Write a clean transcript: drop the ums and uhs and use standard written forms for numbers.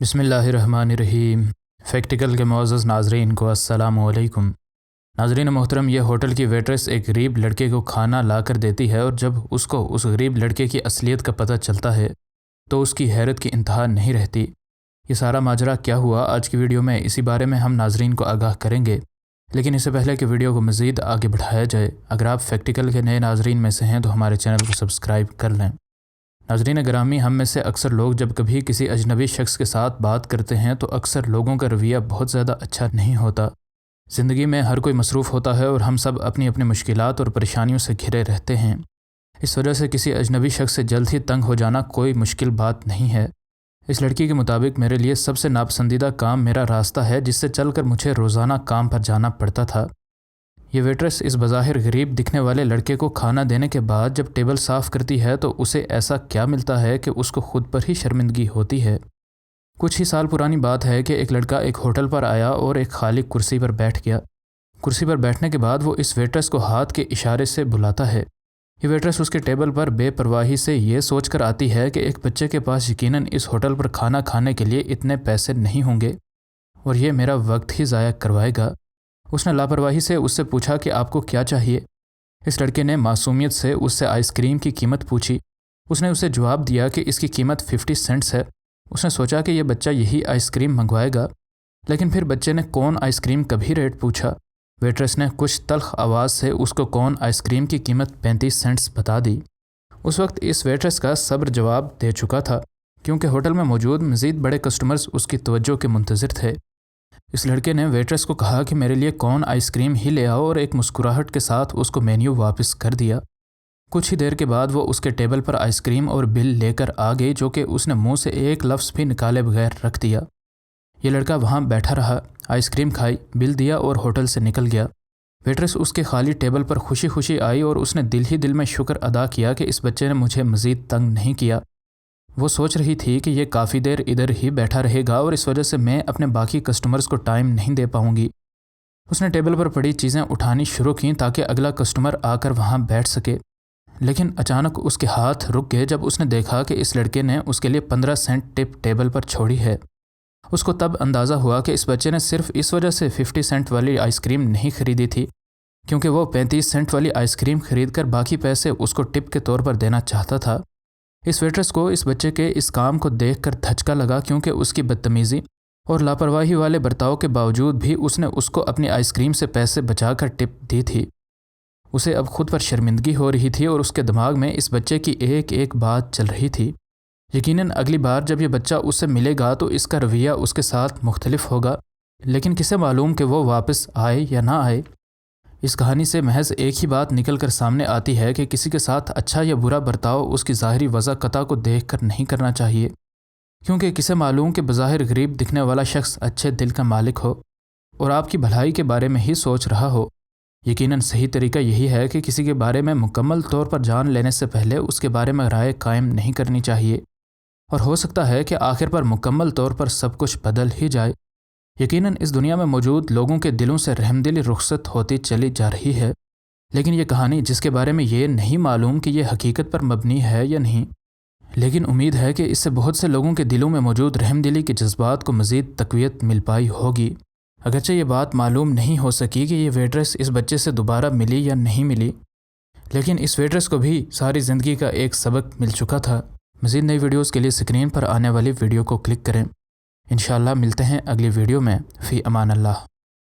بسم اللہ الرحمن الرحیم۔ فیکٹیکل کے معزز ناظرین کو السلام علیکم۔ ناظرین محترم، یہ ہوٹل کی ویٹریس ایک غریب لڑکے کو کھانا لا کر دیتی ہے اور جب اس کو اس غریب لڑکے کی اصلیت کا پتہ چلتا ہے تو اس کی حیرت کی انتہا نہیں رہتی۔ یہ سارا ماجرا کیا ہوا، آج کی ویڈیو میں اسی بارے میں ہم ناظرین کو آگاہ کریں گے، لیکن اس سے پہلے کہ ویڈیو کو مزید آگے بڑھایا جائے، اگر آپ فیکٹیکل کے نئے ناظرین میں سے ہیں تو ہمارے چینل کو سبسکرائب کر لیں۔ ناظرین گرامی، ہم میں سے اکثر لوگ جب کبھی کسی اجنبی شخص کے ساتھ بات کرتے ہیں تو اکثر لوگوں کا رویہ بہت زیادہ اچھا نہیں ہوتا۔ زندگی میں ہر کوئی مصروف ہوتا ہے اور ہم سب اپنی اپنی مشکلات اور پریشانیوں سے گھرے رہتے ہیں۔ اس وجہ سے کسی اجنبی شخص سے جلد ہی تنگ ہو جانا کوئی مشکل بات نہیں ہے۔ اس لڑکی کے مطابق میرے لیے سب سے ناپسندیدہ کام میرا راستہ ہے جس سے چل کر مجھے روزانہ کام پر جانا پڑتا تھا۔ یہ ویٹریس اس بظاہر غریب دکھنے والے لڑکے کو کھانا دینے کے بعد جب ٹیبل صاف کرتی ہے تو اسے ایسا کیا ملتا ہے کہ اس کو خود پر ہی شرمندگی ہوتی ہے۔ کچھ ہی سال پرانی بات ہے کہ ایک لڑکا ایک ہوٹل پر آیا اور ایک خالی کرسی پر بیٹھ گیا۔ کرسی پر بیٹھنے کے بعد وہ اس ویٹریس کو ہاتھ کے اشارے سے بلاتا ہے۔ یہ ویٹریس اس کے ٹیبل پر بے پرواہی سے یہ سوچ کر آتی ہے کہ ایک بچے کے پاس یقیناً اس ہوٹل پر کھانا کھانے کے لیے اتنے پیسے نہیں ہوں گے اور یہ میرا وقت ہی ضائع کروائے گا۔ اس نے لاپرواہی سے اس سے پوچھا کہ آپ کو کیا چاہیے؟ اس لڑکے نے معصومیت سے اس سے آئس کریم کی قیمت پوچھی۔ اس نے اسے جواب دیا کہ اس کی قیمت 50 سینٹس ہے۔ اس نے سوچا کہ یہ بچہ یہی آئس کریم منگوائے گا، لیکن پھر بچے نے کون آئس کریم کا بھی ریٹ پوچھا۔ ویٹریس نے کچھ تلخ آواز سے اس کو کون آئس کریم کی قیمت 35 سینٹس بتا دی۔ اس وقت اس ویٹریس کا صبر جواب دے چکا تھا، کیونکہ ہوٹل میں موجود مزید بڑے کسٹمرز اس کی توجہ کے منتظر تھے۔ اس لڑکے نے ویٹریس کو کہا کہ میرے لیے کون آئس کریم ہی لے آؤ اور ایک مسکراہٹ کے ساتھ اس کو مینیو واپس کر دیا۔ کچھ ہی دیر کے بعد وہ اس کے ٹیبل پر آئس کریم اور بل لے کر آ گئی، جو کہ اس نے منہ سے ایک لفظ بھی نکالے بغیر رکھ دیا۔ یہ لڑکا وہاں بیٹھا رہا، آئس کریم کھائی، بل دیا اور ہوٹل سے نکل گیا۔ ویٹریس اس کے خالی ٹیبل پر خوشی خوشی آئی اور اس نے دل ہی دل میں شکر ادا کیا کہ اس بچے نے مجھے مزید تنگ نہیں کیا۔ وہ سوچ رہی تھی کہ یہ کافی دیر ادھر ہی بیٹھا رہے گا اور اس وجہ سے میں اپنے باقی کسٹمرز کو ٹائم نہیں دے پاؤں گی۔ اس نے ٹیبل پر پڑی چیزیں اٹھانی شروع کیں تاکہ اگلا کسٹمر آ کر وہاں بیٹھ سکے، لیکن اچانک اس کے ہاتھ رک گئے جب اس نے دیکھا کہ اس لڑکے نے اس کے لیے 15 سینٹ ٹپ ٹیبل پر چھوڑی ہے۔ اس کو تب اندازہ ہوا کہ اس بچے نے صرف اس وجہ سے 50 سینٹ والی آئس کریم نہیں خریدی تھی کیونکہ وہ 35 سینٹ والی آئس کریم خرید کر باقی پیسے اس کو ٹپ کے طور پر دینا چاہتا تھا۔ اس ویٹریس کو اس بچے کے اس کام کو دیکھ کر دھچکا لگا، کیونکہ اس کی بدتمیزی اور لاپرواہی والے برتاؤ کے باوجود بھی اس نے اس کو اپنی آئس کریم سے پیسے بچا کر ٹپ دی تھی۔ اسے اب خود پر شرمندگی ہو رہی تھی اور اس کے دماغ میں اس بچے کی ایک ایک بات چل رہی تھی۔ یقیناً اگلی بار جب یہ بچہ اس سے ملے گا تو اس کا رویہ اس کے ساتھ مختلف ہوگا، لیکن کسے معلوم کہ وہ واپس آئے یا نہ آئے۔ اس کہانی سے محض ایک ہی بات نکل کر سامنے آتی ہے کہ کسی کے ساتھ اچھا یا برا برتاؤ اس کی ظاہری وضاحت کو دیکھ کر نہیں کرنا چاہیے، کیونکہ کسے معلوم کہ بظاہر غریب دکھنے والا شخص اچھے دل کا مالک ہو اور آپ کی بھلائی کے بارے میں ہی سوچ رہا ہو۔ یقیناً صحیح طریقہ یہی ہے کہ کسی کے بارے میں مکمل طور پر جان لینے سے پہلے اس کے بارے میں رائے قائم نہیں کرنی چاہیے، اور ہو سکتا ہے کہ آخر پر مکمل طور پر سب کچھ بدل ہی جائے۔ یقیناً اس دنیا میں موجود لوگوں کے دلوں سے رحمدلی رخصت ہوتی چلی جا رہی ہے، لیکن یہ کہانی جس کے بارے میں یہ نہیں معلوم کہ یہ حقیقت پر مبنی ہے یا نہیں، لیکن امید ہے کہ اس سے بہت سے لوگوں کے دلوں میں موجود رحمدلی کے جذبات کو مزید تقویت مل پائی ہوگی۔ اگرچہ یہ بات معلوم نہیں ہو سکی کہ یہ ویٹریس اس بچے سے دوبارہ ملی یا نہیں ملی، لیکن اس ویٹریس کو بھی ساری زندگی کا ایک سبق مل چکا تھا۔ مزید نئی ویڈیوز کے لیے اسکرین پر آنے والی ویڈیو کو کلک کریں۔ انشاءاللہ ملتے ہیں اگلی ویڈیو میں۔ فی امان اللہ۔